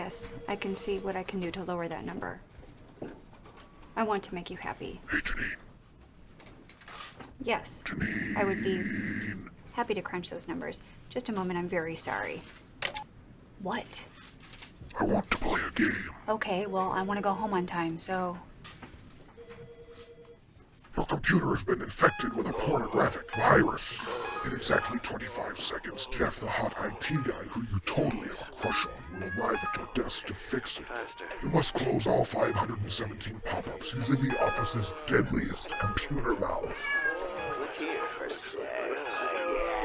Yes, I can see what I can do to lower that number. I want to make you happy. Hey, Janine. Yes, Janine. I would be happy to crunch those numbers. Just a moment, I'm very sorry. What? I want to play a game. Okay, well, I want to go home on time, so... Your computer has been infected with a pornographic virus. In exactly 25 seconds, Jeff, the hot IT guy who you totally have a crush on, will arrive at your desk to fix it. You must close all 517 pop-ups using the office's deadliest computer mouse.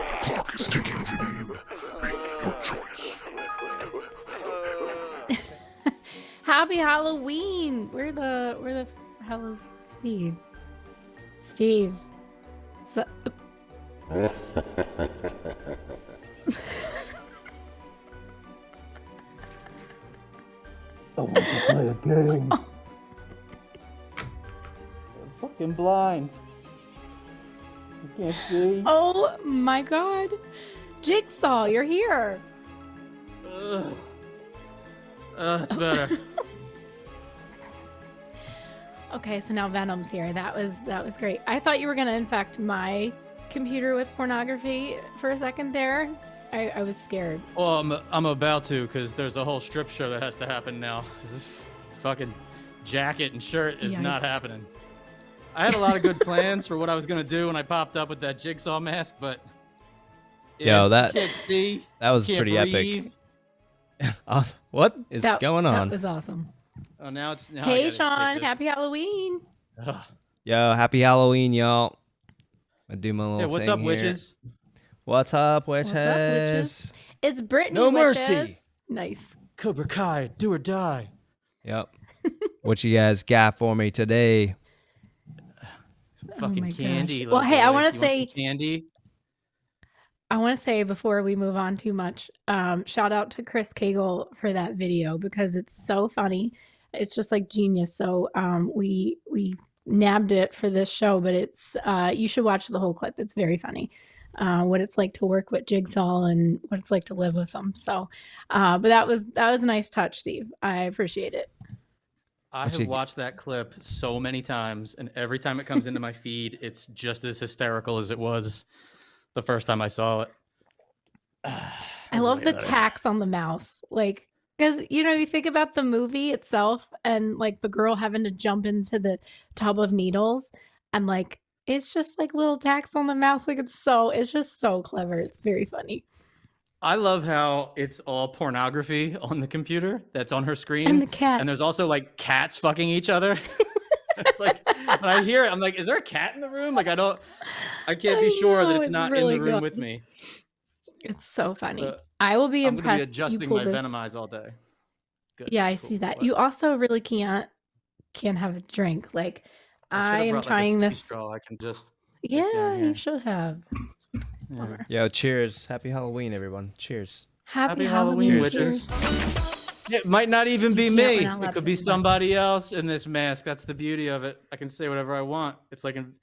The clock is ticking, Janine. Make your choice. Happy Halloween! Where the hell is Steve? Steve. So, I want to play a game. Oh. I'm fucking blind. I can't see. oh my god. Jigsaw, you're here. It's better. Okay, so now Venom's here. That was great. I thought you were gonna infect my computer with pornography for a second there. I was scared. Well, I'm about to, because there's a whole strip show that has to happen now. This fucking jacket and shirt is not Yikes. happening. I had a lot of good plans for what I was gonna do when I popped up with that jigsaw mask, but Yo, you that can't see, that was can't pretty breathe. epic. Awesome. What is going on? That was awesome. Oh, now it's now. I Hey gotta take Sean, this. happy Halloween. Ugh. Yo, happy Halloween, y'all. I do my little Hey, what's thing up, here. witches? What's up, witches? What's up, witches? It's Brittany. No witches. mercy. Nice. Cobra Kai, do or die. Yep. What you guys got for me today? Fucking my candy. gosh. Well, little hey, I boy. wanna You want some say- candy. I want to say before we move on too much, shout out to Chris Cagle for that video because it's so funny. It's just like genius. So we nabbed it for this show, but it's you should watch the whole clip. It's very funny. What it's like to work with Jigsaw and what it's like to live with them. So, but that was a nice touch, Steve. I appreciate it. I have watched that clip so many times, and every time it comes into my feed, it's just as hysterical as it was the first time I saw it. I love the tax on the mouse. Like, because, you think about the movie itself and like the girl having to jump into the tub of needles and like, it's just like little tax on the mouse. Like, it's just so clever. It's very funny. I love how it's all pornography on the computer that's on her screen. And the cat. And there's also like cats fucking each other. It's like, when I hear it, I'm like, is there a cat in the room? Like, I can't be sure that it's not really in the room good. with me. It's so funny. But I will be I'm going to be impressed. adjusting you pull my this. Venomize all day. Good. Yeah, I Cool. see that. What? You also really can't have a drink. Like, I am trying this. Straw. I can just. Yeah, you should have. Yeah. Yo, cheers. Happy Halloween, everyone. Cheers. Happy Halloween, Halloween, witches. cheers. It might not even be You can't, we're me. not allowed It to could be do that. somebody else in this mask. That's the beauty of it. I can say whatever I want. It's like in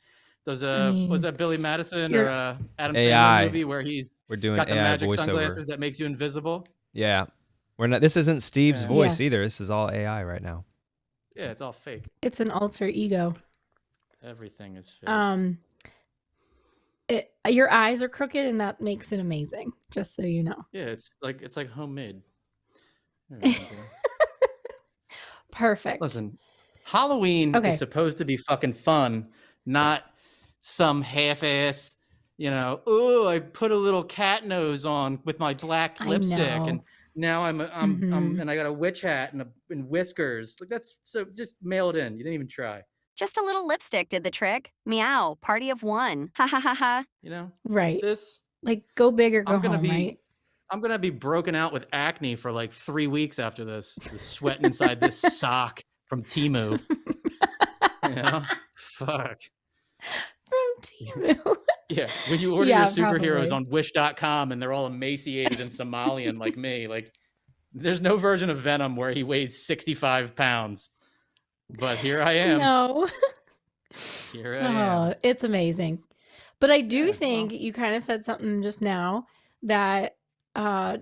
those was that Billy Madison or Adam AI. Sandler movie where he's We're doing got the AI magic voiceover. sunglasses that makes you invisible? Yeah. We're not this isn't Steve's Yeah. voice either. This is all AI right now. Yeah, it's all fake. It's an alter ego. Everything is fake. Your eyes are crooked, and that makes it amazing. Just so you know. Yeah, it's like homemade. There we go. Perfect. Listen, Halloween Okay. is supposed to be fucking fun, not some half-ass, oh, I put a little cat nose on with my black I lipstick, know. and now I'm and I got a witch hat and whiskers. Like, that's so, just mail it in. You didn't even try. Just a little lipstick did the trick. Meow. Party of one. Ha ha ha ha. Right. This Like, go big or go I'm gonna home, be right? I'm gonna be broken out with acne for like 3 weeks after this. Just sweating inside this sock from Temu. Fuck. From Temu. Yeah, when you order Yeah, your superheroes probably. on Wish.com and they're all emaciated and Somalian like me, like there's no version of Venom where he weighs 65 pounds. But here I am. No. Here I am. Oh, it's amazing. But I do Yeah, think you kind of said something just now that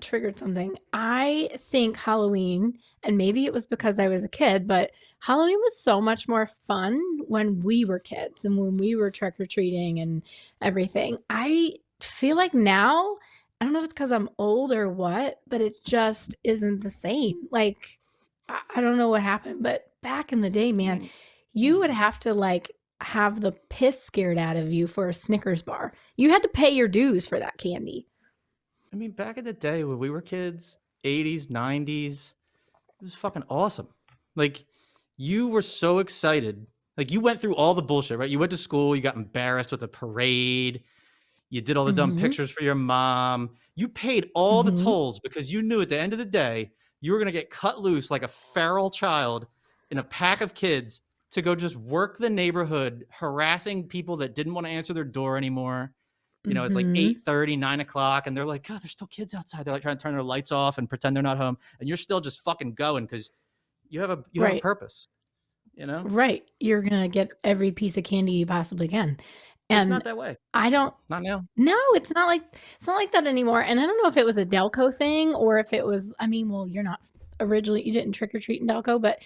triggered something. I think Halloween, and maybe it was because I was a kid, but Halloween was so much more fun when we were kids and when we were trick-or-treating and everything. I feel like now, I don't know if it's because I'm old or what, but it just isn't the same. Like, I don't know what happened, but back in the day, man, you would have to like have the piss scared out of you for a Snickers bar. You had to pay your dues for that candy. I mean, back in the day when we were kids, 80s, 90s, it was fucking awesome. Like, you were so excited. Like, you went through all the bullshit, right? You went to school, you got embarrassed with the parade, you did all the dumb pictures for your mom. You paid all the tolls because you knew at the end of the day, you were going to get cut loose like a feral child in a pack of kids to go just work the neighborhood, harassing people that didn't want to answer their door anymore. You know, it's like 8:30, 9 o'clock, and they're like, God, there's still kids outside. They're like trying to turn their lights off and pretend they're not home. And you're still just fucking going because you have a purpose, you know? Right. You're going to get every piece of candy you possibly can. And It's not that way. I don't. Not now. No, it's not like that anymore. And I don't know if it was a Delco thing or if it was, I mean, well, you didn't trick or treat in Delco, but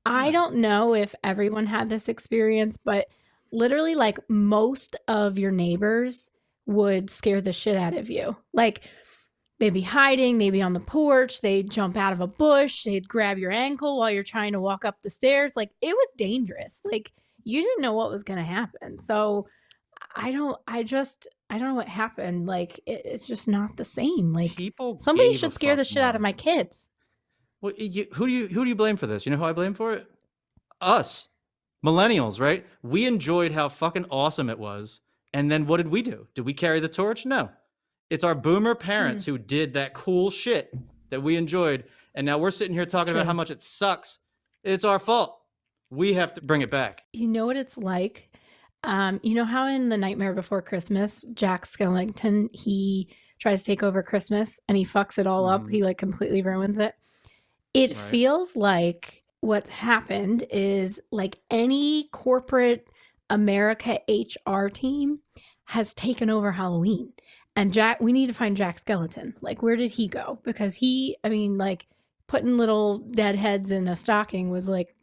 I don't know if everyone had this experience, but literally like most of your neighbors would scare the shit out of you. Like they'd be hiding, they'd be on the porch, they'd jump out of a bush, they'd grab your ankle while you're trying to walk up the stairs. Like it was dangerous. Like you didn't know what was going to happen. So I don't know what happened. Like it's just not the same. Like somebody should scare the shit out of my kids. Well, who do you blame for this? You know who I blame for it? Us, millennials, right? We enjoyed how fucking awesome it was, and then what did we do? Did we carry the torch? No, it's our boomer parents who did that cool shit that we enjoyed, and now we're sitting here talking about how much it sucks. It's our fault. We have to bring it back. You know what it's like? You know how in The Nightmare Before Christmas, Jack Skellington, he tries to take over Christmas and he fucks it all up. He like completely ruins it. It feels like what's happened is like any corporate America HR team has taken over Halloween. And we need to find Jack Skellington. Like, where did he go? Because like putting little dead heads in a stocking was like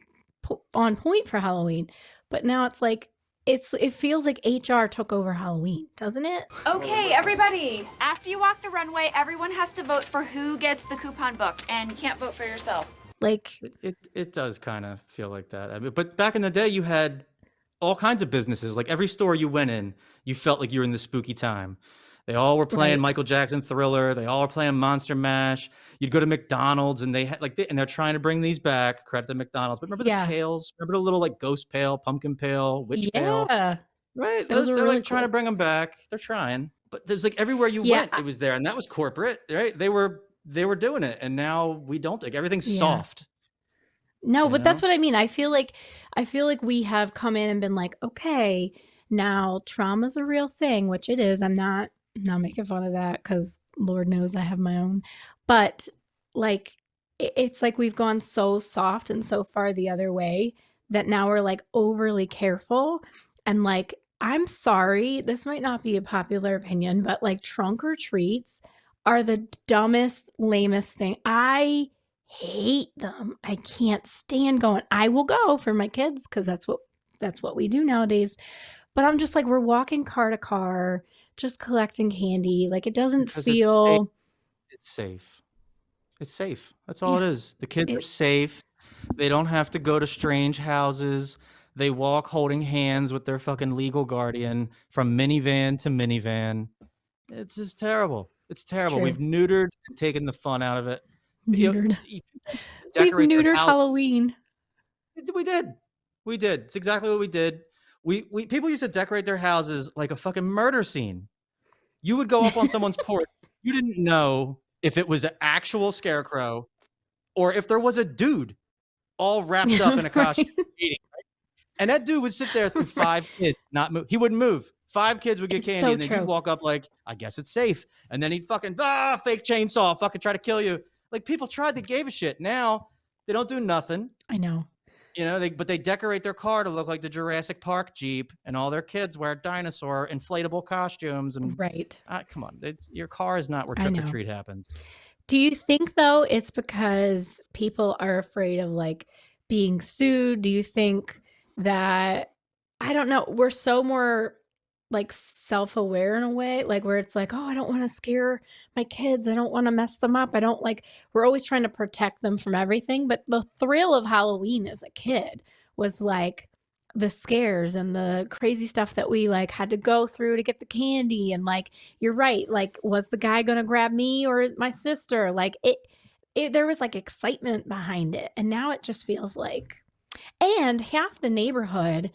on point for Halloween. But now it's like, it feels like HR took over Halloween, doesn't it? Okay, everybody. After you walk the runway, everyone has to vote for who gets the coupon book, and you can't vote for yourself. Like it does kind of feel like that. I mean, but back in the day, you had all kinds of businesses. Like every store you went in, you felt like you were in the spooky time. They all were playing Michael Jackson Thriller. They all were playing Monster Mash. You'd go to McDonald's and they had and they're trying to bring these back. Credit to McDonald's. But remember the pails? Remember the little like ghost pail, pumpkin pail, witch pail? Yeah. Right. Those They're really like trying to bring them back. They're trying. But there's like everywhere you went, it was there. And that was corporate, right? They were doing it. And now we don't think everything's soft. No, but that's what I mean. I feel like we have come in and been like, okay, now trauma's a real thing, which it is. I'm not making fun of that because Lord knows I have my own. But like, it's like we've gone so soft and so far the other way that now we're like overly careful. And like, I'm sorry, this might not be a popular opinion, but like trunk or treats are the dumbest, lamest thing. I hate them. I can't stand going. I will go for my kids because that's what we do nowadays. But I'm just like, we're walking car to car, just collecting candy. Like it doesn't feel. It's safe. It's safe. That's all it is. The kids are safe. They don't have to go to strange houses. They walk holding hands with their fucking legal guardian from minivan to minivan. It's just terrible. It's terrible. We've neutered and taken the fun out of it. Neutered. We've neutered Halloween. We did. It's exactly what we did. We people used to decorate their houses like a fucking murder scene. You would go up on someone's porch. You didn't know if it was an actual scarecrow or if there was a dude all wrapped up in a costume eating. Right? And that dude would sit there through 5 kids, not move. He wouldn't move. 5 kids would get candy, and then he'd walk up like, I guess it's safe. And then he'd fucking, fake chainsaw, fucking try to kill you. Like, people tried, they gave a shit. Now, they don't do nothing. I know. You know, but they decorate their car to look like the Jurassic Park Jeep, and all their kids wear dinosaur inflatable costumes. And Right. come on, your car is not where I trick or know. treat happens. Do you think though it's because people are afraid of like being sued? Do you think that, I don't know, we're so more like self-aware in a way, like where it's like, oh, I don't want to scare my kids. I don't want to mess them up. I don't like, we're always trying to protect them from everything. But the thrill of Halloween as a kid was like the scares and the crazy stuff that we like had to go through to get the candy. And like, you're right. Like, was the guy going to grab me or my sister? Like there was like excitement behind it. And now it just feels like, and half the neighborhood,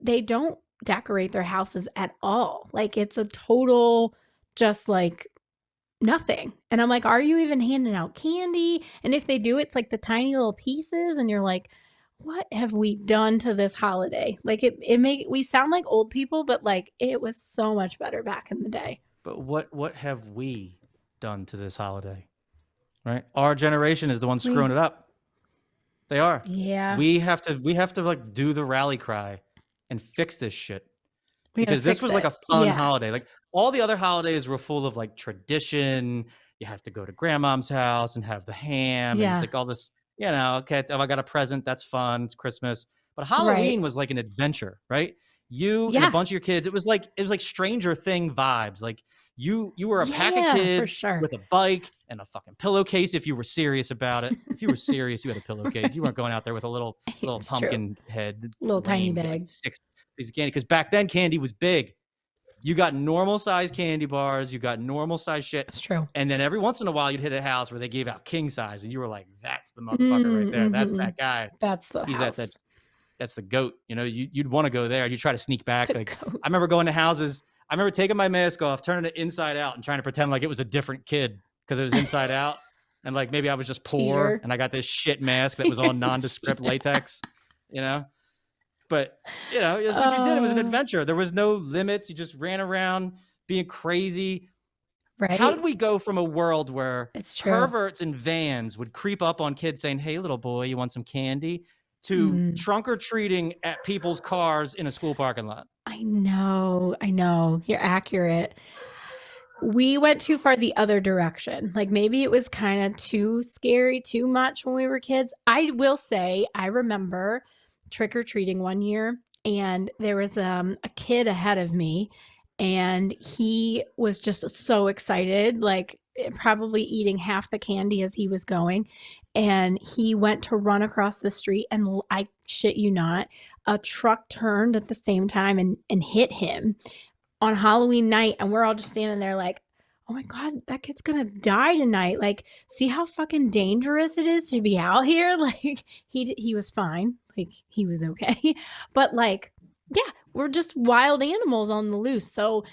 they don't decorate their houses at all. Like it's a total just like nothing. And I'm like, are you even handing out candy? And if they do, it's like the tiny little pieces and you're like, what have we done to this holiday? Like we sound like old people, but like it was so much better back in the day. But what have we done to this holiday? Right? Our generation is the one screwing it up. They are. Yeah. We have to like do the rally cry and fix this shit. Because this was like a fun holiday. Like all the other holidays were full of like tradition. You have to go to grandmom's house and have the ham. And it's like all this, you know, okay, if I got a present, that's fun. It's Christmas. But Halloween was like an adventure, right? You and a bunch of your kids, it was like Stranger Thing vibes. Like you were a pack of kids with a bike and a fucking pillowcase if you were serious about it. If you were serious, you had a pillowcase. You weren't going out there with a little pumpkin head. Little tiny bag. Like 6 pieces of candy. Because back then candy was big. You got normal size candy bars. You got normal size shit. That's true. And then every once in a while you'd hit a house where they gave out king size. And you were like, that's the motherfucker right there. That's that guy. That's the house. That's the goat. You know, you'd want to go there. You try to sneak back. I remember going to houses. I remember taking my mask off, turning it inside out, and trying to pretend like it was a different kid because it was inside out. And like maybe I was just poor and I got this shit mask that was all nondescript latex, you know? But, you know, it's what you did. It was an adventure. There was no limits. You just ran around being crazy. Right. How did we go from a world where perverts in vans would creep up on kids saying, hey, little boy, you want some candy? To trunk or treating at people's cars in a school parking lot? I know. You're accurate. We went too far the other direction. Like maybe it was kind of too scary, too much when we were kids. I will say, I remember trick-or-treating one year and there was a kid ahead of me and he was just so excited, like probably eating half the candy as he was going. And he went to run across the street and I shit you not, a truck turned at the same time and hit him on Halloween night. And we're all just standing there like, oh my God, that kid's gonna die tonight. Like, see how fucking dangerous it is to be out here? Like he was fine. Like he was okay. But like, yeah, we're just wild animals on the loose. So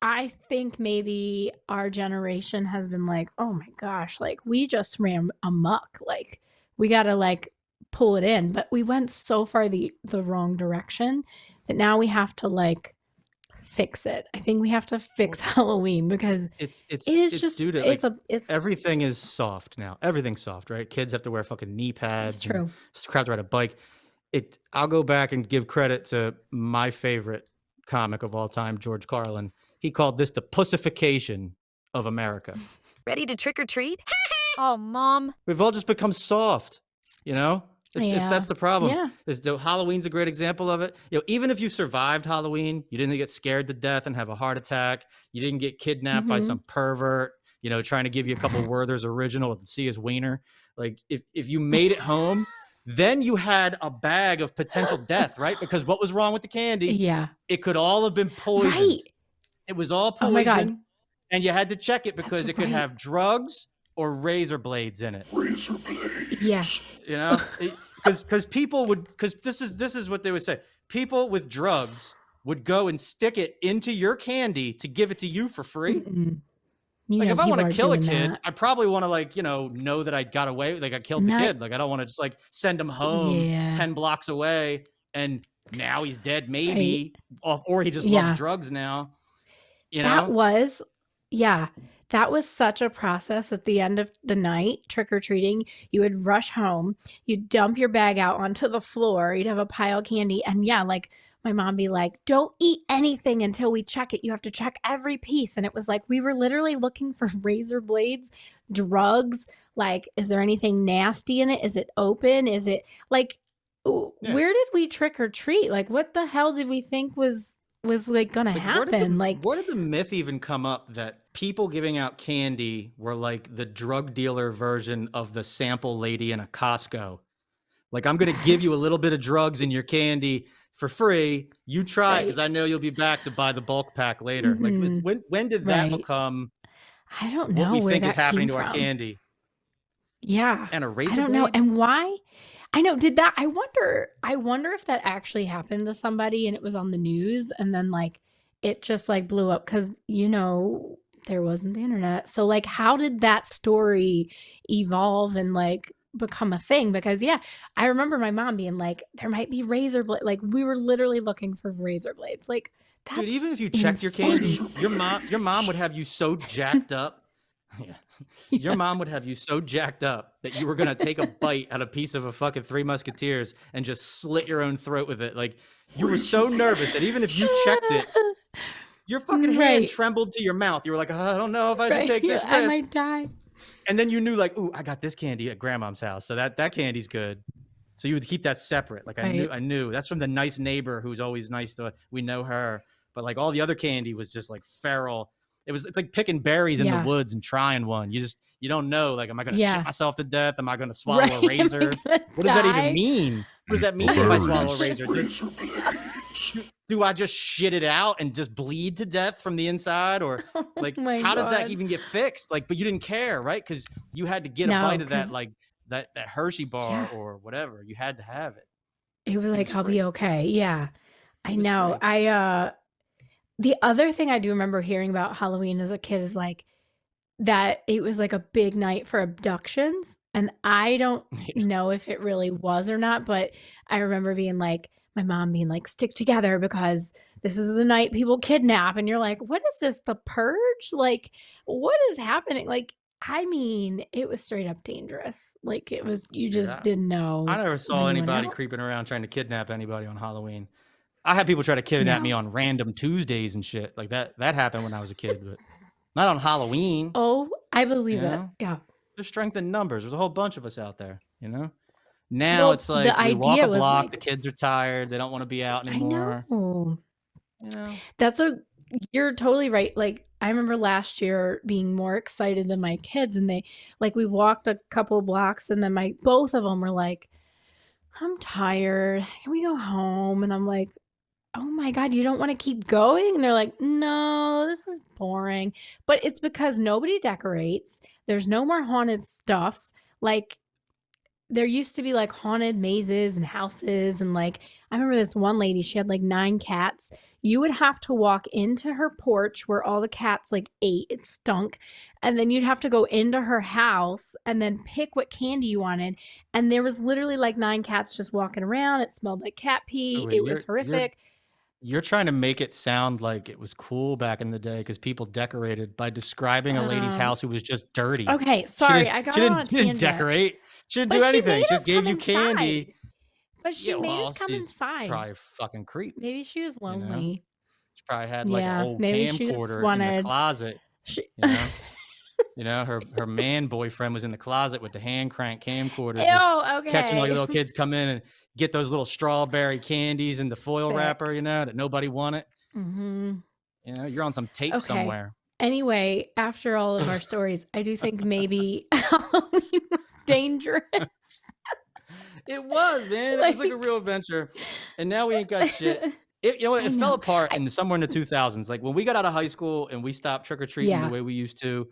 I think maybe our generation has been like, oh my gosh, like we just ran amok. Like we got to like pull it in, but we went so far the wrong direction that now we have to like fix it. I think we have to fix Halloween because it's everything is soft now. Everything's soft, right? Kids have to wear fucking knee pads. It's true. Crap to ride a bike. I'll go back and give credit to my favorite comic of all time, George Carlin. He called this the pussification of America. Ready to trick or treat? Oh, Mom. We've all just become soft, you know? That's the problem. Yeah. Halloween's a great example of it. You know, even if you survived Halloween, you didn't get scared to death and have a heart attack. You didn't get kidnapped by some pervert, you know, trying to give you a couple Werther's original to see his wiener. Like if you made it home, then you had a bag of potential death, right? Because what was wrong with the candy? Yeah. It could all have been poisoned. Right. It was all poison. Oh my God. And you had to check it because it could have drugs or razor blades in it. Razor blades. Yeah. You know, because people would, because this is what they would say. People with drugs would go and stick it into your candy to give it to you for free. Like if I want to kill a kid, I probably want to like, you know that I got away, like I killed the kid. Like I don't want to just like send him home 10 blocks away and now he's dead maybe, or he just loves drugs now. You know? that was such a process at the end of the night, trick-or-treating. You would rush home, you'd dump your bag out onto the floor, you'd have a pile of candy, and yeah, like, my mom be like, "Don't eat anything until we check it. You have to check every piece." And it was like, we were literally looking for razor blades, drugs, like, is there anything nasty in it? Is it open? Is it like, Yeah. where did we trick or treat? Like, what the hell did we think was like gonna Like, happen? Like, where did the myth even come up that people giving out candy were like the drug dealer version of the sample lady in a Costco? Like, I'm going to give you a little bit of drugs in your candy for free. You try it because I right. know you'll be back to buy the bulk pack later. Like, when did that Right. become I don't what know we where think is that came happening to our from. candy? Yeah. And a I razor don't know. blade? And why? I know, did that I wonder if that actually happened to somebody and it was on the news and then like it just like blew up because there wasn't the internet. So like how did that story evolve and like become a thing? Because yeah, I remember my mom being like, there might be razor blade. Like we were literally looking for razor blades. Like Dude, even that's if you checked your candy, insane. your mom would have you so jacked up. Yeah. Your Yeah. mom would have you so jacked up that you were gonna take a bite at a piece of a fucking Three Musketeers and just slit your own throat with it. Like you were so nervous that even if you checked it, your fucking hand Right. trembled to your mouth. You were like, I don't know if I should Right. take Yeah, this I risk. might die. And then you knew like, ooh, I got this candy at grandma's house. So that candy's good. So you would keep that separate. Like Right. I knew that's from the nice neighbor who's always nice to, we know her. But like all the other candy was just like feral. It's like picking berries in the Yeah. woods and trying one. You don't know. Like, am I gonna shit Yeah. myself to death? Am I gonna swallow Right. a Am I razor? gonna What does that even die? mean? What does that mean if I swallow a razor? Razor blades. Do I just shit it out and just bleed to death from the inside? Or like, Oh my how does that God. even get fixed? Like, but you didn't care, right? Because you had to get a No, bite of that, 'cause like that Hershey bar yeah, or whatever. You had to have it. it was It like, was "I'll free. be okay." Yeah, I It was know. free. The other thing I do remember hearing about Halloween as a kid is like that it was like a big night for abductions, and I don't know if it really was or not, but I remember being like my mom being like, "Stick together because this is the night people kidnap," and you're like, "What is this? The Purge? Like, what is happening?" Like, I mean, it was straight up dangerous. Like, it was you Dude, just didn't I know never saw when you went anybody out. creeping around trying to kidnap anybody on Halloween. I had people try to kidnap me No. on random Tuesdays and shit. Like that happened when I was a kid, but not on Halloween. Oh, I You believe it. know, Yeah. there's strength in numbers. There's a whole bunch of us out there. You know. Now Well, it's the like we walk idea a was block. The like, kids are tired. They don't want to be out I anymore. know. You know. That's a You're totally right. Like I remember last year being more excited than my kids and they like we walked a couple blocks and then both of them were like, "I'm tired. Can we go home?" And I'm like, "Oh my God, you don't want to keep going?" And they're like, "No, this is boring." But it's because nobody decorates. There's no more haunted stuff. Like there used to be like haunted mazes and houses and like I remember this one lady, she had like 9 cats. You would have to walk into her porch where all the cats like ate, it stunk, and then you'd have to go into her house and then pick what candy you wanted, and there was literally like 9 cats just walking around. It smelled like cat So pee. wait, It was horrific. you're trying to make it sound like it was cool back in the day because people decorated by describing a lady's Um, house who was just dirty. okay, She sorry, didn't. I got She on a didn't. She didn't tangent. decorate. She didn't But do she anything. made She us just gave come you inside. candy. But she Yeah, made well, us come she's inside. probably a fucking creep. Maybe she was You know, lonely. she probably had like an Yeah, old maybe she just camcorder in the wanted closet. she You know, her man boyfriend was in the closet with the hand crank camcorder, just Ew, catching all your okay. little kids come in and get those little strawberry candies in the foil Sick. wrapper. You know that nobody wanted. Mhm. You know, you're on some tape Okay. somewhere. Anyway, after all of our stories, I do think maybe Halloween was dangerous. It was, man. It was like a Like real adventure. And now we ain't got shit. You know what? I It fell know. apart I in somewhere in the 2000s. Like when we got out of high school and we stopped trick or treating the Yeah. way we used to,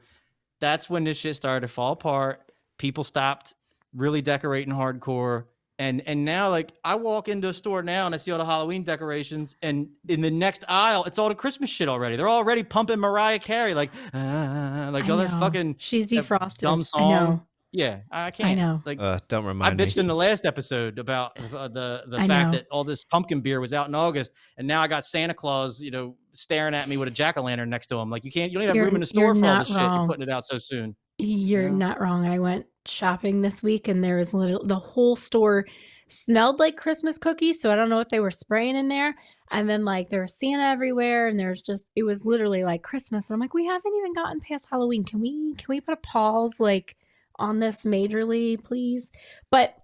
that's when this shit started to fall apart. People stopped really decorating hardcore. And now, like, I walk into a store now and I see all the Halloween decorations, and in the next aisle, it's all the Christmas shit already. They're already pumping Mariah Carey, like I all their know. fucking She's that dumb defrosted. I song. know. Yeah, I I can't. know. Like, Don't I remind me. bitched in the last episode about the I fact know. that all this pumpkin beer was out in August, and now I got Santa Claus, staring at me with a jack-o'-lantern next to him. Like, you don't even have room in the You're store for all not this shit. You're wrong. putting it out so soon. You're not wrong. I went shopping this week and there was the whole store smelled like Christmas cookies. So I don't know what they were spraying in there. And then like there was Santa everywhere and it was literally like Christmas. And I'm like, we haven't even gotten past Halloween. Can we put a pause like on this majorly, please? But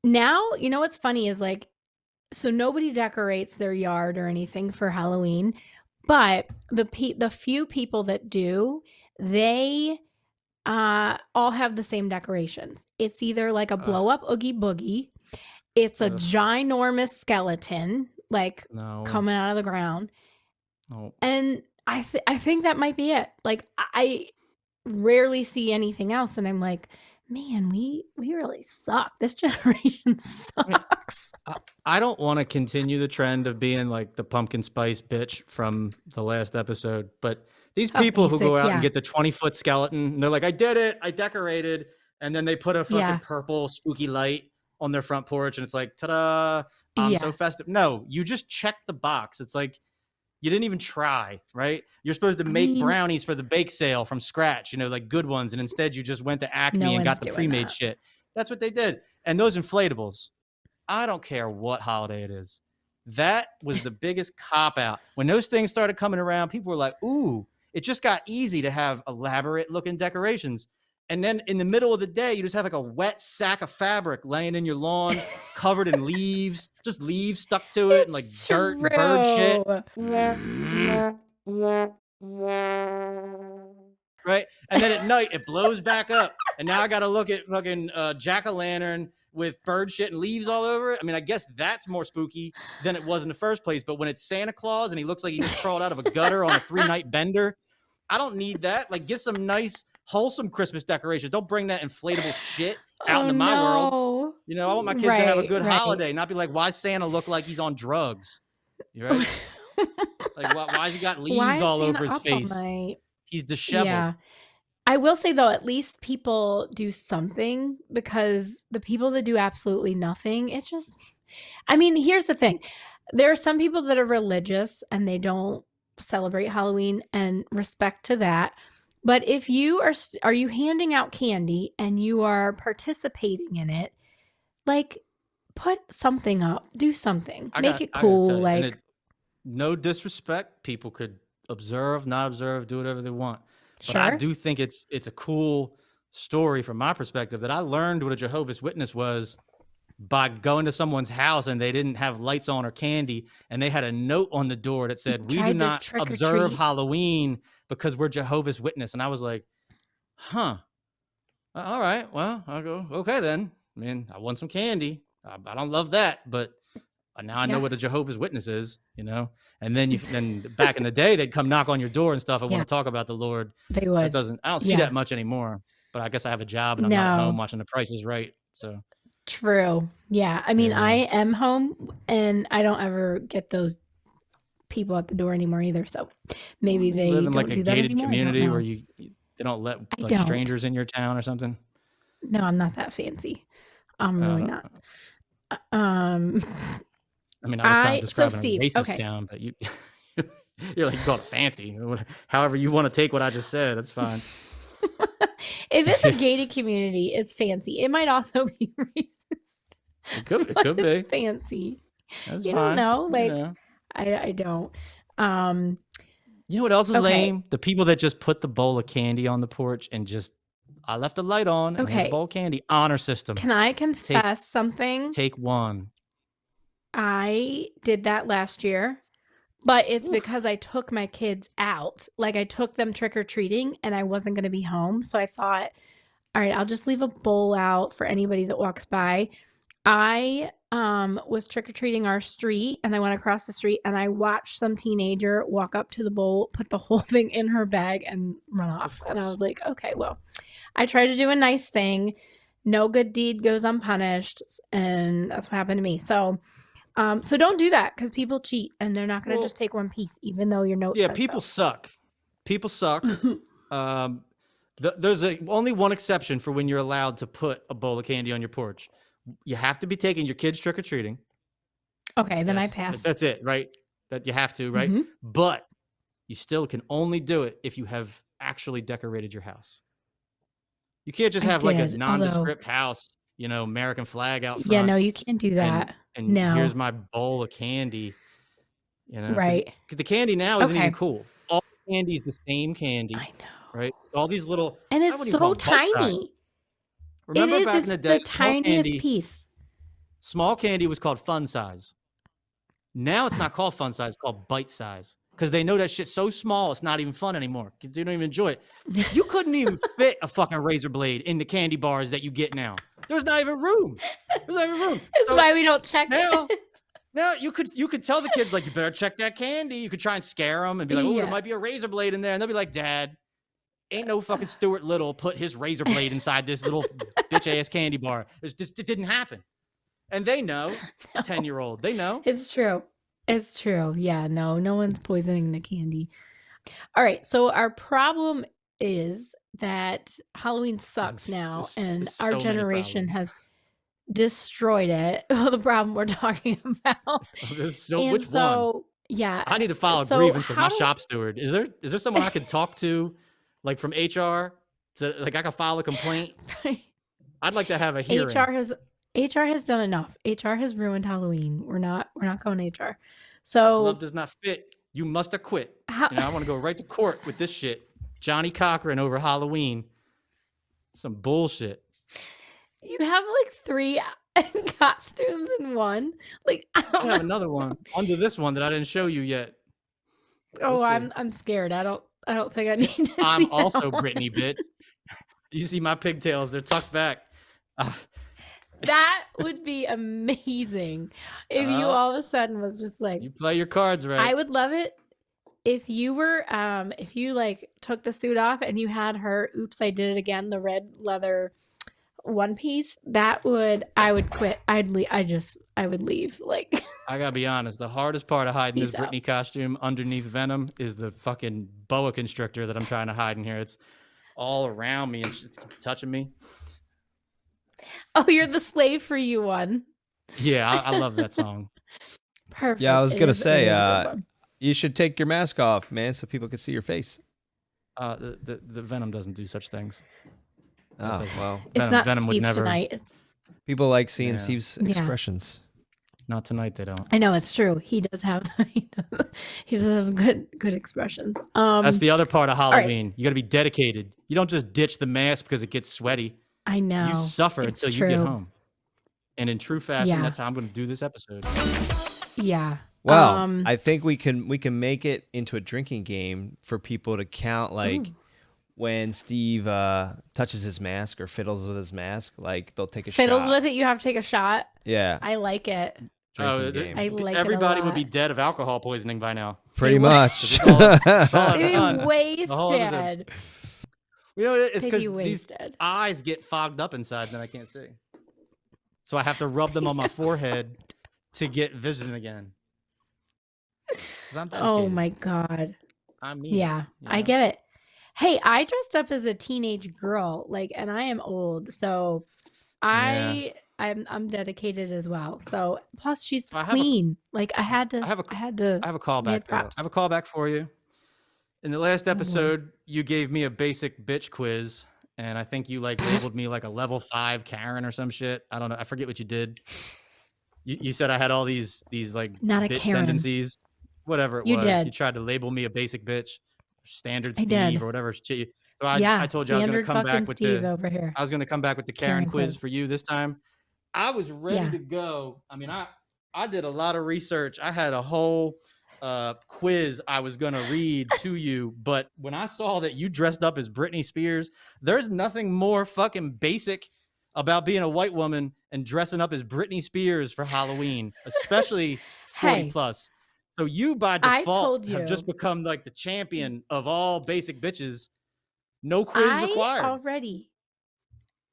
now, what's funny is like, so nobody decorates their yard or anything for Halloween, but the few people that do, they all have the same decorations. It's either like a blow up Oogie Boogie, it's a Ugh. ginormous skeleton like No. coming out of the ground, No. and I think that might be it. Like I rarely see anything else, and I'm like, man, we really suck. This generation sucks. I don't want to continue the trend of being like the pumpkin spice bitch from the last episode, but these people who go basic, out yeah. and get the 20-foot skeleton, and they're like, I did it, I decorated, and then they put a fucking Yeah. purple spooky light on their front porch, and it's like, ta-da, I'm so Yeah. festive. No, you just check the box. It's like, you didn't even try, right? You're supposed to make brownies for the bake sale from scratch, like good ones, and instead you just went to Acme No and got one's the doing pre-made that. shit. That's what they did. And those inflatables, I don't care what holiday it is. That was the biggest cop out. When those things started coming around, people were like, ooh, it just got easy to have elaborate looking decorations. And then in the middle of the day, you just have like a wet sack of fabric laying in your lawn, covered in leaves, just leaves stuck to it, and like It's dirt and bird shit. Right? And then at night, it blows back up. And now I got to look at fucking jack-o'-lantern with bird shit and leaves all over it. I mean, I guess that's more spooky than it was in the first place. But when it's Santa Claus and he looks like he just crawled out of a gutter on a 3-night bender, I don't need that. Like, get some nice, wholesome Christmas decorations. Don't bring that inflatable shit out into my world. I want my kids to have a good holiday, not be like, why Santa look like he's on drugs? Right? Like, why has he got leaves all over his face? He's disheveled. Yeah. I will say though, at least people do something, because the people that do absolutely nothing, here's the thing. There are some people that are religious and they don't celebrate Halloween, and respect to that. But if you are you handing out candy and you are participating in it, like put something up, do something, make it cool. No disrespect. People could observe, not observe, do whatever they want. But sure. I do think it's a cool story from my perspective that I learned what a Jehovah's Witness was by going to someone's house and they didn't have lights on or candy, and they had a note on the door that said, we do not observe Halloween because we're Jehovah's Witness. And I was like, huh, all right, well, I'll go, okay then. I mean, I want some candy. I don't love that, but now I know what a Jehovah's Witness is, and then back in the day, they'd come knock on your door and stuff. I want to talk about the Lord. They would. I don't see that much anymore, but I guess I have a job and I'm not at home watching The Price is Right. So true. Yeah. I mean, I am home and I don't ever get those people at the door anymore either. So maybe they live in don't like do a that gated anymore. community where they don't let like strangers in your town or something. No, I'm not that fancy. I'm really not. I mean, I was kind of describing Steve, a racist town, but you're like, you call it fancy. However you want to take what I just said, that's fine. If it's a gated community, it's fancy. It might also be racist. It could be. It's fancy. That's you fine. don't know. Like, I don't. You know what else is lame? The people that just put the bowl of candy on the porch and just, I left the light on and there's a bowl of candy. Honor system. Can I confess something? Take one. I did that last year, but it's because I took my kids out. Like, I took them trick-or-treating and I wasn't going to be home. So I thought, all right, I'll just leave a bowl out for anybody that walks by. I was trick-or-treating our street, and I went across the street and I watched some teenager walk up to the bowl, put the whole thing in her bag and run off. And I was like, okay, well, I tried to do a nice thing. No good deed goes unpunished. And that's what happened to me. So don't do that, because people cheat and they're not going to just take one piece, even though your note says people so. suck. People suck. There's only one exception for when you're allowed to put a bowl of candy on your porch. You have to be taking your kids trick-or-treating. Okay, then I pass. That's it, right? That you have to, right? Mhm. But you still can only do it if you have actually decorated your house. You can't just I have like a did, nondescript house, American flag out yeah, front. no, you can't do that. And No. here's my bowl of candy. 'Cause Right. the candy now isn't even Okay. cool. All the candy is the same candy, I know. right? All these little, And I it's wouldn't even call so them bite size. tiny. Remember It is. back It's in the day, the tiniest piece. small candy was called fun size. Now it's not called fun size, it's called bite size. Because they know that shit's so small, it's not even fun anymore. Kids, they don't even enjoy it. You couldn't even fit a fucking razor blade in the candy bars that you get now. There's not even room. There's not even room. That's So why we don't check now, it. now you could tell the kids, like, you better check that candy. You could try and scare them and be like, oh, Yeah. there might be a razor blade in there. And they'll be like, Dad, ain't no fucking Stuart Little put his razor blade inside this little bitch ass candy bar. It didn't happen. And they know, 10-year-old, they know. It's true. It's true. Yeah, no one's poisoning the candy. All right, so our problem is that Halloween sucks now, and there's our so many generation problems. has destroyed it. The problem we're talking about. And Which one? so, yeah. I need to file a so grievance with my how do- shop steward. Is there someone I can talk to, like from HR, like I can file a complaint? I'd like to have a hearing. HR has done enough. HR has ruined Halloween. We're not going HR. So Love does not fit. You must have quit. how, I want to go right to court with this shit. Johnny Cochran over Halloween. Some bullshit. you have like 3 costumes in one. Like I I don't have another one under this one that I didn't show you yet. Oh, We'll see. I'm scared. I don't think I need to. see I'm that also one. Brittany, bitch. You see my pigtails? They're tucked back. That would be amazing if you all of a sudden was just like, You play your cards right. I would love it if you were if you like took the suit off and you had her oops I did it again, the red leather one piece. I would quit. I would leave. Like I gotta be honest. The hardest part of hiding this Peace out. Britney costume underneath Venom is the fucking boa constrictor that I'm trying to hide in here. It's all around me and it's touching me. oh, you're the slave for you one. Yeah, I love that song. Perfect. Yeah, I was It gonna is- it say, is a good one. you should take your mask off, man, so people can see your face. The Venom doesn't do such things. Oh, well. It's not Venom would Steve never. tonight. It's People like seeing Yeah. Steve's Yeah. expressions. Not tonight. They don't. I know it's true. He does have he does have good expressions. That's the other part of right. Halloween. You got to be dedicated. You don't just ditch the mask because it gets sweaty. I know. You suffer it's until you get true. home. And in true fashion, Yeah. that's how I'm going to do this episode. Yeah. Well, I think we can make it into a drinking game for people to count, like when Steve touches his mask or fiddles with his mask, like they'll take a Fiddles shot. with it, you have to take a shot. Yeah, I like it. drinking game. I like it a Everybody would be lot. dead of alcohol poisoning by now. Pretty would. much. It's all They'd be done. The whole episode. wasted. You know, it's They'd because be these wasted. eyes get fogged up inside and then I can't see. So I have to rub them on my forehead to get vision again. 'Cause I'm Oh dedicated. my god. I mean, Yeah, I get it. Hey, I dressed up as a teenage girl, like, and I am old, so I'm dedicated as well. So plus she's the I have a- queen. Like I had to. I have a- I had to. I have a callback. Mad though. props. I have a callback for you. In the last boy. episode, you gave me a basic bitch quiz, and I think you like labeled me like a level 5 Karen or some shit. I don't know. I forget what you did. You said I had all these like Not a bitch Karen. tendencies, whatever it You was. did. You tried to label me a basic bitch, standard I Steve did. or whatever shit. So Yeah, I told you I was going standard to come fucking back with Steve the over here. I was going to come back with the Karen Karen quiz quiz. for you this time. I was ready Yeah. to go. I mean, I did a lot of research. I had a whole quiz I was going to read to you, but when I saw that you dressed up as Britney Spears, there's nothing more fucking basic about being a white woman and dressing up as Britney Spears for Halloween, especially 40 Hey. plus. So you by I default told have just you. become like the champion of all basic bitches. No quiz required.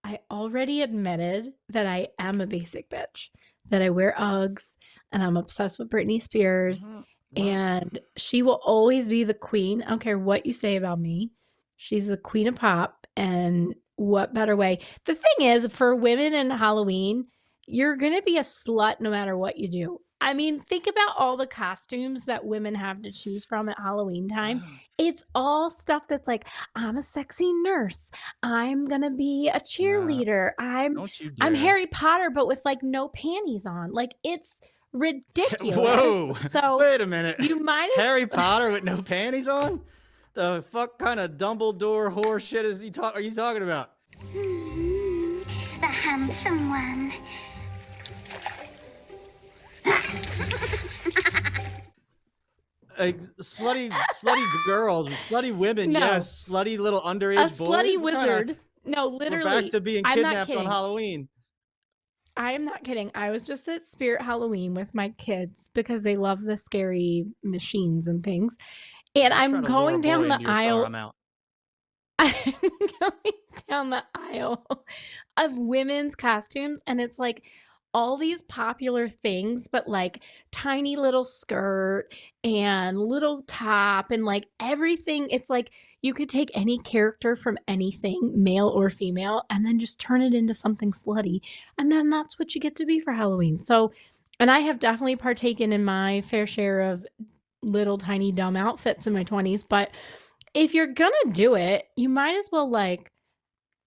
I already admitted that I am a basic bitch, that I wear Uggs and I'm obsessed with Britney Spears, and she will always be the queen. I don't care what you say about me. She's the queen of pop, And what better way? The thing is, for women in Halloween, you're going to be a slut no matter what you do. I mean, think about all the costumes that women have to choose from at Halloween time. It's all stuff that's like, I'm a sexy nurse. I'm going to be a cheerleader. Don't you I'm dare. Harry Potter, but with like no panties on. Like, it's ridiculous. Whoa. So Wait a minute. you might as Harry Potter with no panties on? The fuck kind of Dumbledore horse shit are you talking about? The handsome one. Like slutty girls, slutty women, No. yes, slutty little underage a boys. slutty We're kinda- wizard. No, We're literally. back to being I'm not kidnapped on kidding. Halloween. I am not kidding. I was just at Spirit Halloween with my kids because they love the scary machines and things. And Try I'm to lure a going boy down into the your car, aisle. I'm out. I'm going down the aisle of women's costumes, and it's like all these popular things, but like tiny little skirt and little top and like everything. It's like you could take any character from anything, male or female, and then just turn it into something slutty. And then that's what you get to be for Halloween. So, and I have definitely partaken in my fair share of little tiny dumb outfits in my 20s, but if you're gonna do it, you might as well like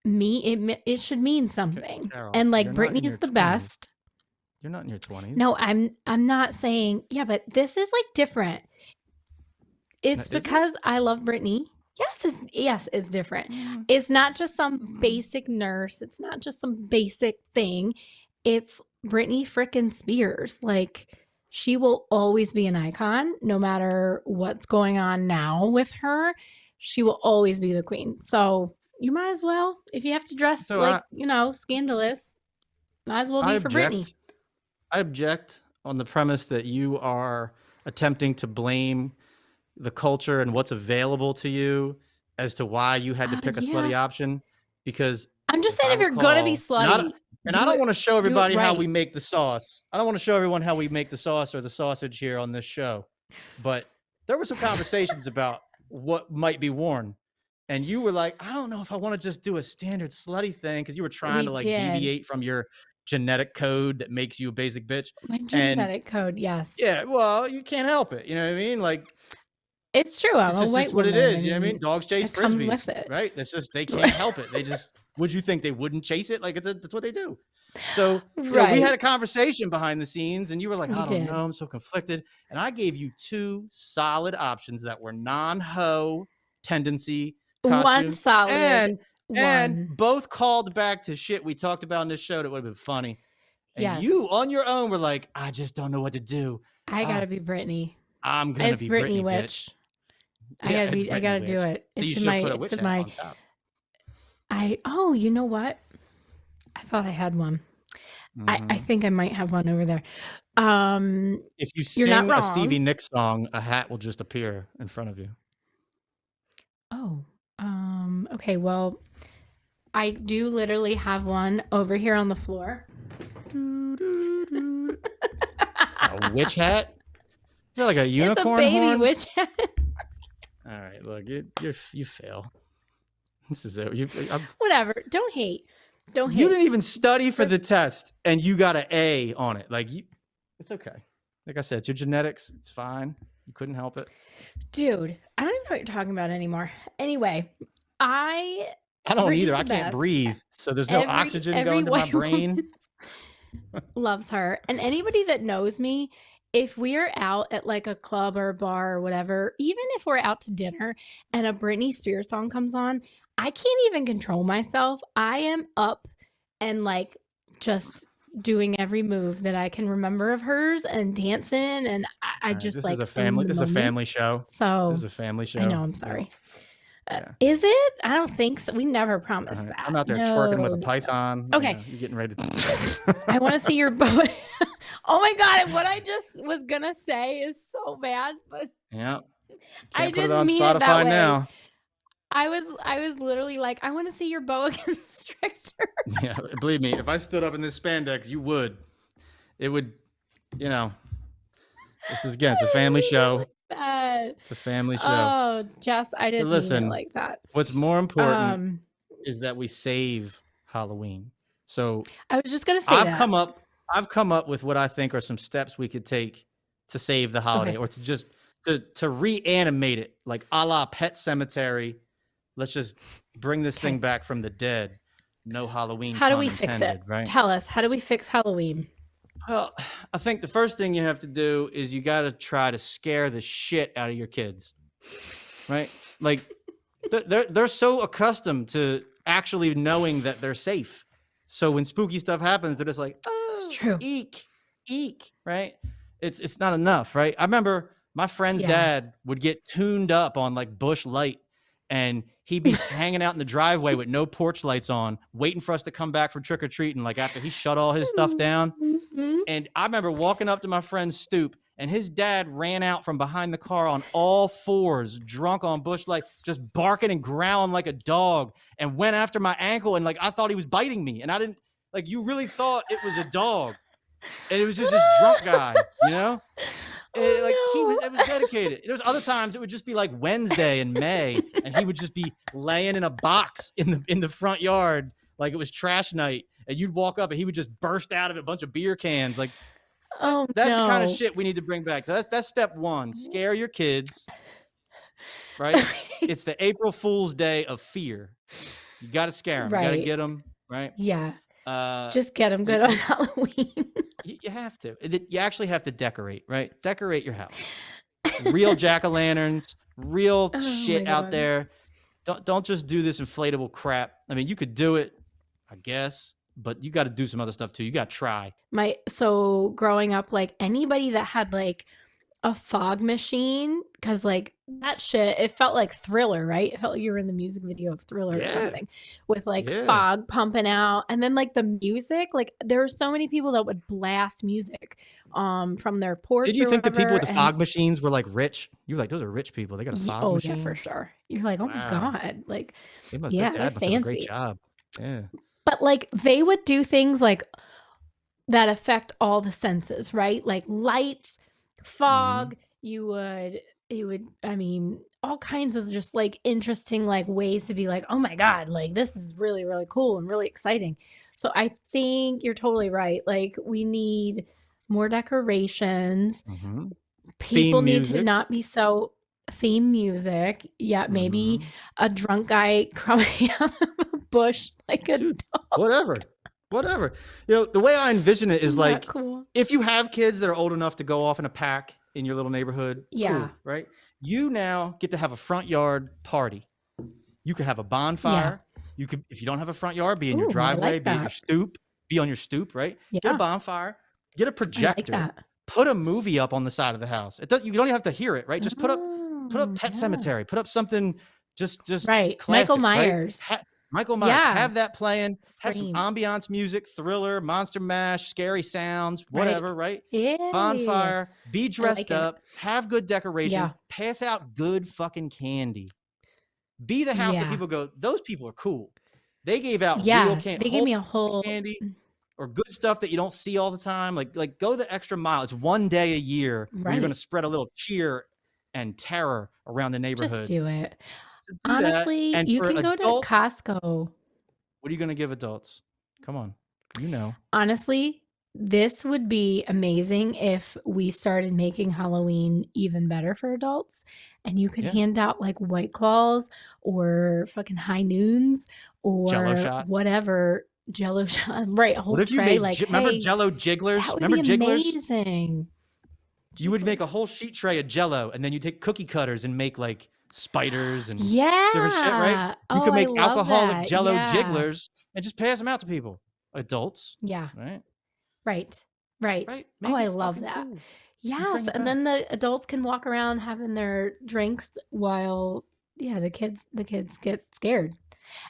it should mean something. Carol, And like you're not in Britney's your the 20s. best. You're not in your 20s. No, I'm not saying, yeah, but this is like different. It's Is it? because I love Britney. Yes, it's different. It's not just some basic nurse. It's not just some basic thing. It's Britney frickin' Spears. Like, she will always be an icon, no matter what's going on now with her. She will always be the queen. So you might as well, if you have to dress So like, scandalous, might as well be for Britney. I object on the premise that you are attempting to blame the culture and what's available to you as to why you had to pick a slutty option. Because I'm just if saying, I if you're gonna be recall- and I slutty, don't- and I don't want to show everybody how right. we make the sauce. I don't want to show everyone how we make the sauce or the sausage here on this show. But there were some conversations about what might be worn. And you were like, I don't know if I want to just do a standard slutty thing, because you were trying to like did. deviate from your genetic code that makes you a basic bitch. My genetic code, yes. Yeah, well, you can't help it. You know what I mean? Like, It's true. I'm it's a just white it's what it woman. is. You know what I mean? Dogs chase it comes frisbees, with it. right? That's just, they can't help it. They just, would you think they wouldn't chase it? Like, that's what they do. So you know, we had a conversation behind the scenes, and you were like, We I don't did. know, I'm so conflicted. And I gave you two solid options that were non-ho tendency One costumes, solid and one. both called back to shit we talked about in this show that would have been funny. And Yes. you on your own were like, I just don't know what to do. I gotta be Britney. I'm gonna It's be Britney Britney, Witch. bitch. I Yeah, gotta it's be. I Britney gotta do Witch. it. So you It's should in my. put a It's witch in hat my. on top. Oh, you know what? I thought I had one. I think I might have one over there. If you You're sing not a Stevie wrong. Nicks song, a hat will just appear in front of you. Oh. Okay. Well, I do literally have one over here on the floor. It's not a witch hat. Is that like a It's a unicorn baby horn? witch hat. All right, look, you fail. This is it. Whatever. Don't hate. Don't hate. You didn't even study for the test, and you got an A on it. Like it's okay. Like I said, it's your genetics. It's fine. You couldn't help it. Dude, I don't even know what you're talking about anymore. Anyway, I don't Britney's either. the I can't best. breathe, so there's no oxygen going to my white brain. woman loves her. And anybody that knows me, if we're out at like a club or a bar or whatever, even if we're out to dinner and a Britney Spears song comes on, I can't even control myself. I am up and like just doing every move that I can remember of hers and dancing, and I just This like is a family. own the This is a moment. family show. So This is a family show. I know. I'm sorry. Yeah. Is it? I don't think so. We never promised that. I'm out there twerking with a No. python. Okay. You know, you're getting ready to. I want to see your bow. Oh my god! What I just was gonna say is so bad, but Yeah. I Can't put it didn't on mean it that Spotify way. now. I was literally like, I want to see your boa constrictor. Yeah, believe me, if I stood up in this spandex, you would. It would, you know. This is again, it's a family show. That. It's a family show. Oh, Jess, I didn't mean listen, it like that. What's more important is that we save Halloween. So I was just gonna say I've that. come up with what I think are some steps we could take to save the holiday, Okay. or to just to reanimate it, like a la Pet Cemetery. Let's just bring this thing back from the dead. No Halloween. How do we pun fix it? intended, right? Tell us. How do we fix Halloween? Well, I think the first thing you have to do is you got to try to scare the shit out of your kids, right? Like they're so accustomed to actually knowing that they're safe. So when spooky stuff happens, they're just like, oh, It's true. eek, right? It's not enough, right? I remember my friend's Yeah. dad would get tuned up on like Bush Light, and he'd be hanging out in the driveway with no porch lights on, waiting for us to come back from trick or treating. Like after he shut all his stuff down. Mhm. And I remember walking up to my friend's stoop, and his dad ran out from behind the car on all fours, drunk on Bush Light, just barking and growling like a dog, and went after my ankle. And like, I thought he was biting me, and I didn't, like, you really thought it was a dog, and it was just this drunk guy, you know? And, it was dedicated. There's other times it would just be like Wednesday in May, and he would just be laying in a box in the front yard like it was trash night, and you'd walk up and he would just burst out of it, a bunch of beer cans. Like, that's the kind of shit we need to bring back. That's step one. Scare your kids, right? It's the April Fool's Day of fear. You got to scare them. You got to get them, right? Yeah. Uh, Just get them good on Halloween. You have to. You actually have to decorate, right? Decorate your house. Real jack-o'-lanterns, real shit my out God. there. Don't just do this inflatable crap. I mean, you could do it, I guess, but you got to do some other stuff too. You got to try. So growing up, like anybody that had like a fog machine, because like that shit, it felt like Thriller, right? It felt like you were in the music video of Thriller or something, with like fog pumping out, and then like the music, like there were so many people that would blast music from their porch. Did you or think the people with the whatever, fog machines were like rich? You were like, those are rich people. They got a fog machine. Yeah, for sure. You're like, oh my Wow. God, like They must, yeah, their dad they're must have a great fancy. job. Yeah. But like they would do things like that affect all the senses, right? Like lights, fog. You would, I mean, all kinds of just like interesting like ways to be like, oh my God, like this is really, really cool and really exciting. So I think you're totally right. Like we need more decorations. People Theme need to music. not be so theme music. Yeah, maybe a drunk guy crawling out of a bush like a dog. Whatever. You know, the way I envision it is Not like, cool. if you have kids that are old enough to go off in a pack in your little neighborhood, Yeah. cool, right? You now get to have a front yard party. You could have a bonfire. You could, if you don't have a front yard, be in your Ooh, I driveway, like be at your that. stoop, be on your stoop, right? Get Yeah. a bonfire, get a I like projector, that. put a movie up on the side of the house. You don't even have to hear it, right? Just put up Pet yeah. Cemetery, put up something just Right. classic, Michael right? Myers. Michael Myers, Yeah. have that playing, have some Scream. ambiance music, Thriller, Monster Mash, scary sounds, Right. whatever, right? Yeah. Bonfire, be dressed like it. up, have good decorations, Yeah. pass out good fucking candy. Be the house that Yeah. people go, those people are cool. They gave out real Yeah. candy. They gave me a whole candy or good stuff that you don't see all the time. Like go the extra mile. It's one day a year where you're going Right. to spread a little cheer and terror around the neighborhood. Just do it. So do that. Honestly, And you for can go to adults, Costco. what are you going to give adults? Come on. You know. Honestly, this would be amazing if we started making Halloween even better for adults, and you could Yeah. hand out like White Claws or fucking High Noons Jello or shots. whatever. Jello shot, right? A whole What if you tray. made, Like, remember hey, Jello jigglers? that would Remember be jigglers? amazing. You would make a whole sheet tray of Jello, and then you take cookie cutters and make like spiders and different shit, right? Yeah. You Oh, could I make love alcoholic that. Jello Yeah. jigglers and just pass them out to people, adults, Yeah. right? Right. Right. Right? Oh, Make I it love fucking that. cool. And bring Yes, it and back. then the adults can walk around having their drinks while the kids get scared.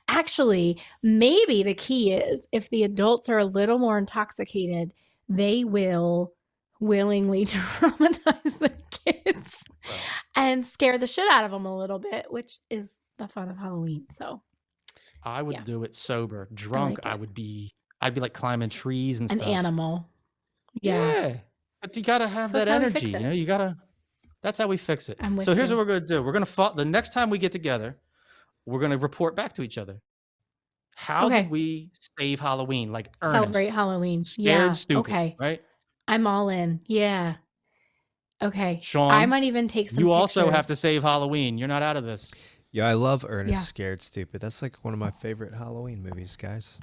Actually, maybe the key is if the adults are a little more intoxicated, they will willingly traumatize the kids and scare the shit out of them a little bit, which is the fun of Halloween. So, I would yeah. do it sober. Drunk, it. I'd be like climbing trees and An stuff. animal. Yeah. Yeah. But you gotta have So that that's how we fix energy. it. You know, you gotta. That's how we fix it. I'm with So here's you. what we're gonna do. We're gonna the next time we get together, we're gonna report back to each other. How Okay. did we save Halloween? Like earnest, Celebrate Halloween. scared, Yeah. stupid, Okay. right? I'm all in. Yeah. Okay. Sean, I might even take some you also have to pictures. save Halloween. You're not out of this. Yeah, I love Ernest Yeah. Scared Stupid. That's like one of my favorite Halloween movies, guys.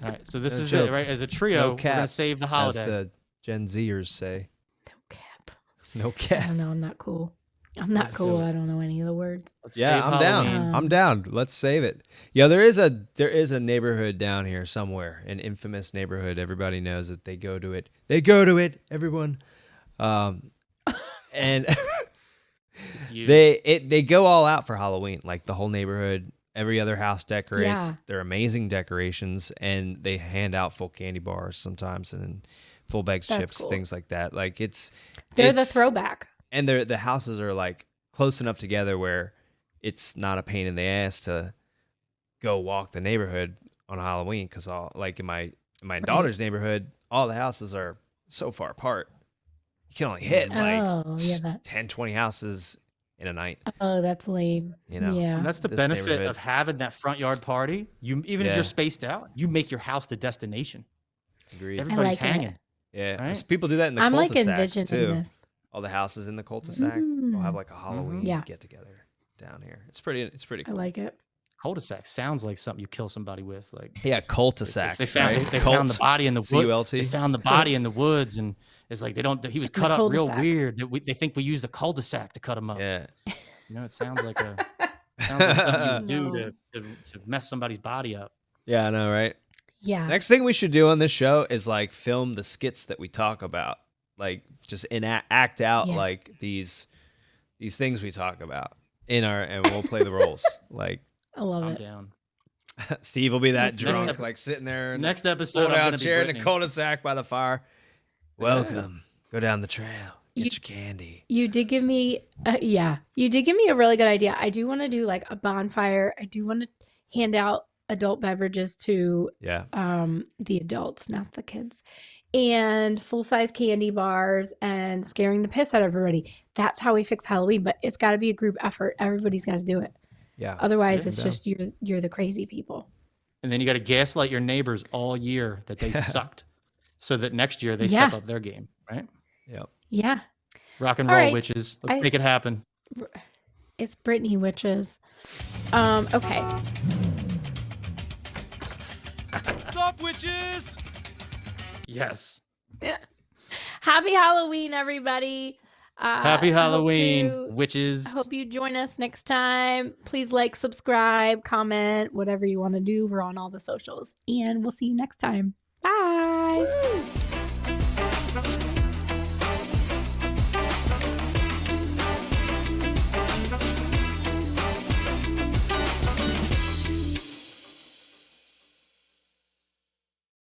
All right, so this No is joke. it, right? As a trio, No we're gonna cap, save the as holiday. the Gen Zers say. No cap. No I cap. don't know. I'm not cool. I'm not Let's do cool. it. I don't know any of the words. Let's Yeah, save I'm down. Halloween. I'm down. Let's save it. Yeah, there is a neighborhood down here somewhere, an infamous neighborhood. Everybody knows that they go to it. They go to it, everyone. And It's you. they go all out for Halloween. Like the whole neighborhood, every other house decorates. Yeah. They're amazing decorations, and they hand out full candy bars sometimes and full bags of That's chips, cool. things like that. Like They're the throwback. and the houses are like close enough together where it's not a pain in the ass to go walk the neighborhood on Halloween, because all like in my daughter's neighborhood, all the houses are so far apart. You can only hit Oh, yeah, 10, 20 houses in a night. Oh, that's lame. You know. Yeah. And that's the This benefit neighborhood. of having that front yard party. You even if Yeah. you're spaced out, you make your house the destination. Agreed. Everybody's like it. hanging. Yeah, Right? people do that in the I'm like cul-de-sacs envisioning too. this. All the houses in the cul-de-sac will have like a Halloween Yeah. get together down here. It's pretty I cool. like it. Cul-de-sac sounds like something you kill somebody with. Like Yeah, cul-de-sac. they found right? they found the body in the wood. CULT. They found the body in the woods, and it's like he was The cut up real cul-de-sac. weird. They think we used a cul-de-sac to cut him up. Yeah. You know, it sounds like something you would do No. to mess somebody's body up. Yeah, I know, right? Yeah. Next thing we should do on this show is like film the skits that we talk about. Like just act out Yeah. like these things we talk about and we'll play the roles. Like I love I'm it. down. Steve will be that Next drunk, ep- like sitting there in Next a episode, I'm fold-out gonna be chair in a Brittany. cul-de-sac by the fire. Welcome. Go down the trail. Get your candy. You did give me, you did give me a really good idea. I do want to do like a bonfire. I do want to hand out adult beverages to Yeah. the adults, not the kids, and full-size candy bars and scaring the piss out of everybody. That's how we fix Halloween, but it's got to be a group effort. Everybody's got to do it. Yeah. Otherwise, Yeah, it's I'm just you're the crazy people. And then you got to gaslight your neighbors all year that they sucked, so that next year they Yeah. step up their game. Right? Yep. Yeah, Rock and All roll right. witches. Let's make it happen. it's Brittany witches. Okay. Sup, witches? Yes. Happy Halloween, everybody. Happy Halloween, I witches. hope you join us next time. Please like, subscribe, comment, whatever you want to do. We're on all the socials. And we'll see you next time. Bye.